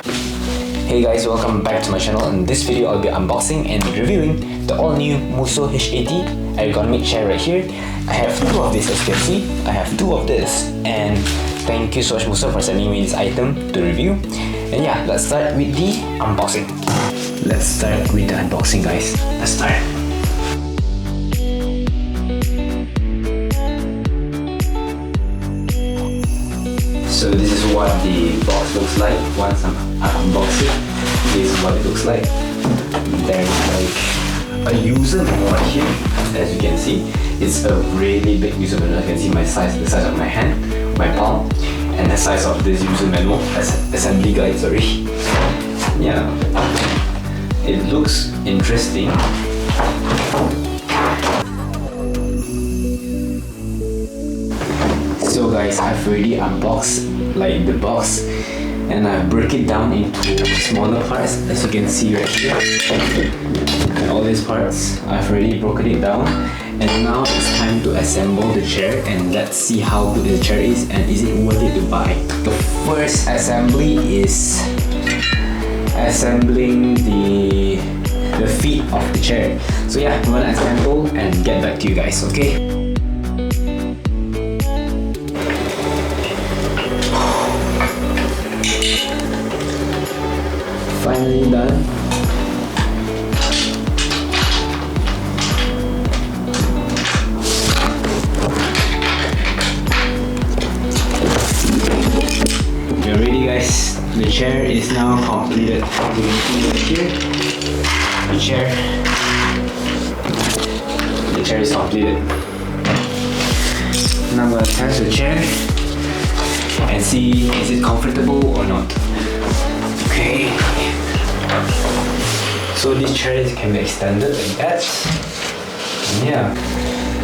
Hey guys, welcome back to my channel. In this video, I'll be unboxing and reviewing the all-new Musso H80 ergonomic chair right here. I have two of this, as you can see. I have two of this, and thank you so much Musso for sending me this item to review. And yeah, let's start with the unboxing. Let's start with the unboxing, guys. Let's start. So this is what the box looks like once I unbox it. This is what it looks like. There's like a user manual right here, as you can see. It's a really big user manual. You can see my size, the size of my hand, my palm, and the size of this user manual, assembly guide, sorry. Yeah, it looks interesting. So guys, I've already unboxed like the box and I break it down into smaller parts, as you can see right here. And all these parts, I've already broken it down, and now it's time to assemble the chair, and let's see how good the chair is and is it worth it to buy. The first assembly is assembling the feet of the chair. So yeah, I'm gonna assemble and get back to you guys, okay? Finally done. We're ready, guys. The chair is now completed. You can see right here. The chair is completed. Now I'm gonna test the chair and see is it comfortable or not. Okay. So this chair can be extended like that. Yeah.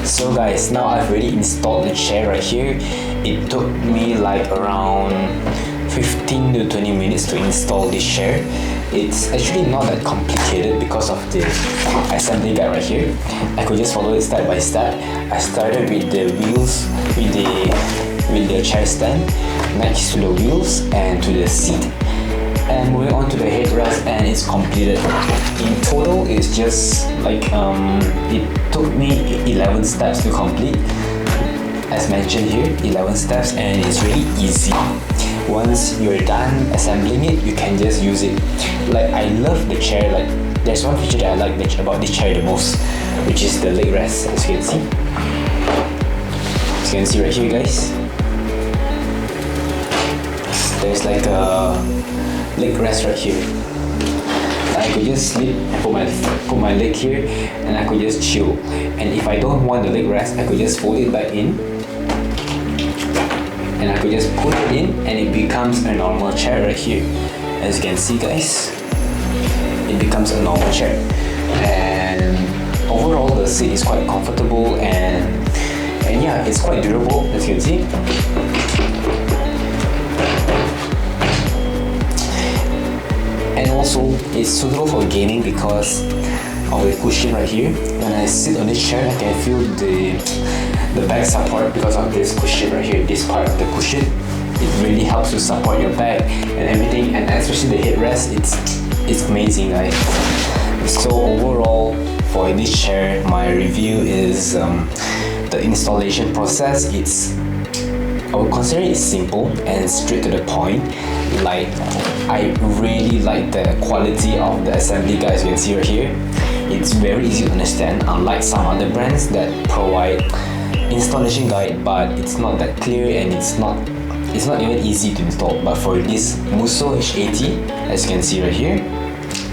So guys, now I've already installed the chair right here. It took me like around 15 to 20 minutes to install this chair. It's actually not that complicated because of the assembly guide right here. I could just follow it step by step. I started with the wheels, with the chair stand next to the wheels and to the seat, and moving on to the headrest, and it's completed. In total, it's just like it took me 11 steps to complete. As mentioned here, 11 steps, and it's really easy. Once you're done assembling it, you can just use it. Like, I love the chair. Like, there's one feature that I like about this chair the most, which is the leg rest, as you can see. As you can see right here, guys, there's like a leg rest right here. I could just sleep and put my leg here, and I could just chill. And if I don't want the leg rest, I could just fold it back in, and I could just put it in, and it becomes a normal chair right here. As you can see, guys, it becomes a normal chair. And overall, the seat is quite comfortable, and yeah, it's quite durable, as you can see. And also, it's suitable for gaming because of the cushion right here. When I sit on this chair, I can feel the back support because of this cushion right here. This part of the cushion, it really helps to support your back and everything, and especially the headrest. It's amazing, guys. So overall, for this chair, my review is the installation process. I would consider it simple and straight to the point. Like, I really like the quality of the assembly guide, as you can see right here. It's very easy to understand, unlike some other brands that provide installation guide, but it's not that clear and it's not even easy to install. But for this Musso H80, as you can see right here,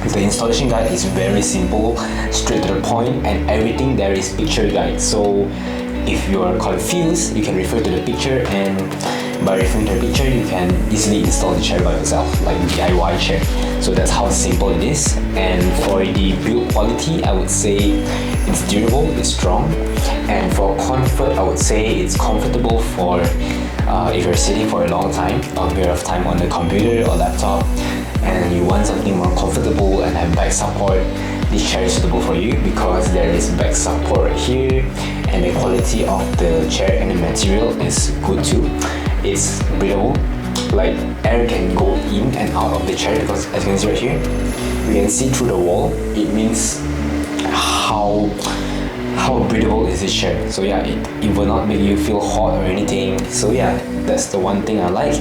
the installation guide is very simple, straight to the point, and everything there is picture guide. So if you are confused, you can refer to the picture, and by referring to the picture, you can easily install the chair by yourself, like DIY chair. So that's how simple it is. And for the build quality, I would say it's durable, it's strong. And for comfort, I would say it's comfortable for if you're sitting for a long time, a period of time on the computer or laptop, and you want something more comfortable and have back support. This chair is suitable for you because there is back support right here, and the quality of the chair and the material is good too. It's breathable, like air can go in and out of the chair, because as you can see right here, you can see through the wall. It means how breathable is this chair. So yeah, it will not make you feel hot or anything. So yeah, that's the one thing I like.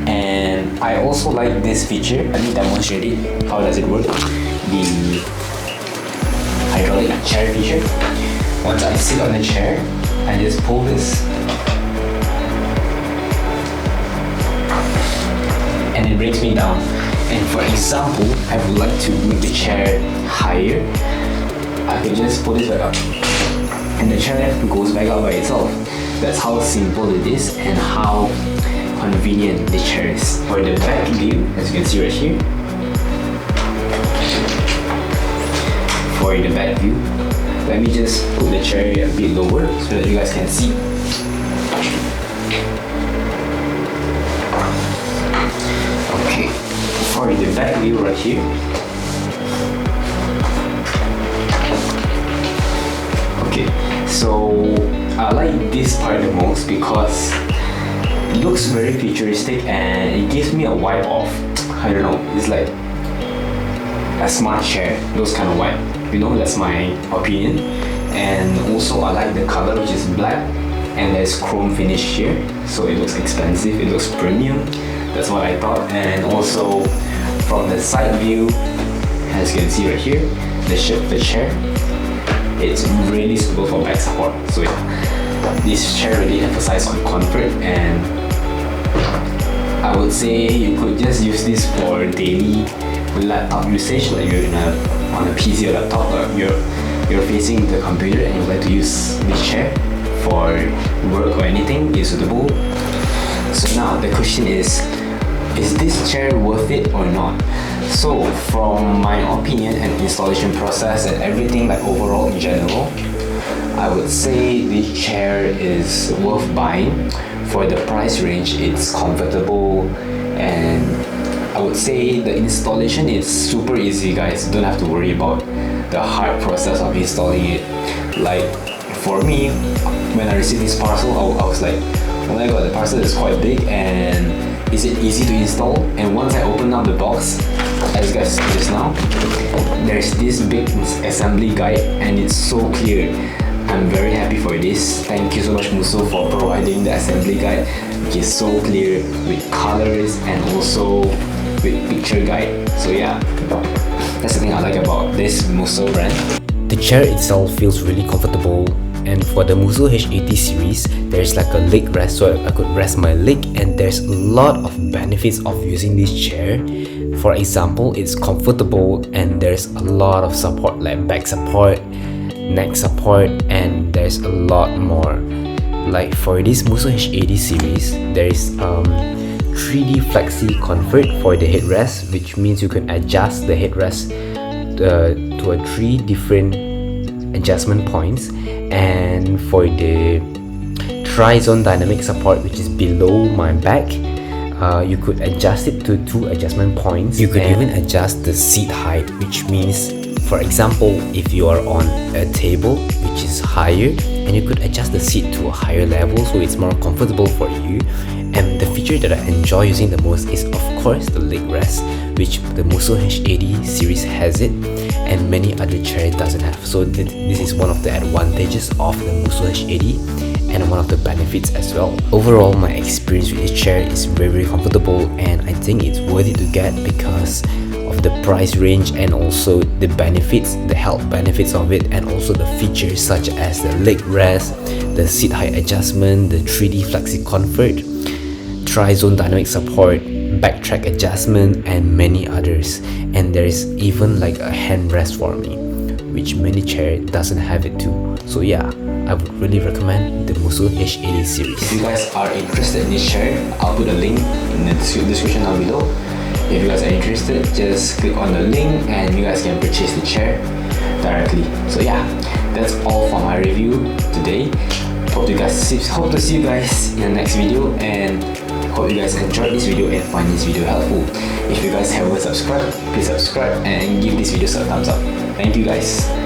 And I also like this feature. Let me demonstrate it. How does it work? The hydraulic chair feature. Once I sit on the chair, I just pull this and it brings me down. And for example, I would like to make the chair higher. I can just pull this back up and the chair goes back up by itself. That's how simple it is and how convenient the chair is. For the back view, as you can see right here, for the back view, let me just put the chair a bit lower so that you guys can see. Okay, for the back view right here, okay, so I like this part the most because it looks very futuristic and it gives me a vibe of, I don't know, it's like a smart chair, those kind of vibe. You know, that's my opinion. And also I like the color, which is black, and there's chrome finish here, so it looks expensive, it looks premium. That's what I thought. And also from the side view, as you can see right here, the shape of the chair, it's really suitable for back support. So yeah, this chair really emphasizes on comfort, and I would say you could just use this for daily laptop usage, like you're on a PC or laptop, or you're facing the computer and you'd like to use this chair for work or anything, is suitable. So now the question is this chair worth it or not? So from my opinion and installation process and everything, like overall in general, I would say this chair is worth buying. For the price range, it's comfortable, and I would say the installation is super easy, guys. Don't have to worry about the hard process of installing it. Like for me, when I received this parcel, I was like, oh my god, the parcel is quite big, and is it easy to install? And once I opened up the box, as you guys see just now, there's this big assembly guide and it's so clear. I'm very happy for this. Thank you so much, Musso, for providing the assembly guide, which is so clear with colors and also with picture guide. So yeah, that's the thing I like about this Musso brand. The chair itself feels really comfortable, and for the Musso H80 series, there's like a leg rest, so I could rest my leg, and there's a lot of benefits of using this chair. For example, it's comfortable and there's a lot of support like back support, neck support, and there's a lot more. Like for this Musso H80 series, there is 3D Flexi Comfort for the headrest, which means you can adjust the headrest to a 3 different adjustment points. And for the Tri-Zone Dynamic Support, which is below my back, you could adjust it to 2 adjustment points. You could even adjust the seat height, which means, for example, if you are on a table which is higher, and you could adjust the seat to a higher level so it's more comfortable for you. And the feature that I enjoy using the most is of course the leg rest, which the Musso H80 series has it and many other chairs doesn't have. So this is one of the advantages of the Musso H80 and one of the benefits as well. Overall, my experience with this chair is very, very comfortable, and I think it's worth it to get because of the price range and also the benefits, the health benefits of it, and also the features such as the leg rest, the seat height adjustment, the 3D Flexi Comfort, Tri-Zone Dynamic Support, backtrack adjustment, and many others. And there is even like a hand rest for me, which many chair doesn't have it too. So yeah, I would really recommend the Musso H80 series. If you guys are interested in this chair, I'll put a link in the description down below. If you guys are interested, just click on the link and you guys can purchase the chair directly. So yeah, that's all for my review today. Hope to see you guys in the next video, and hope you guys enjoyed this video and find this video helpful. If you guys haven't subscribed, please subscribe and give this video a thumbs up. Thank you guys.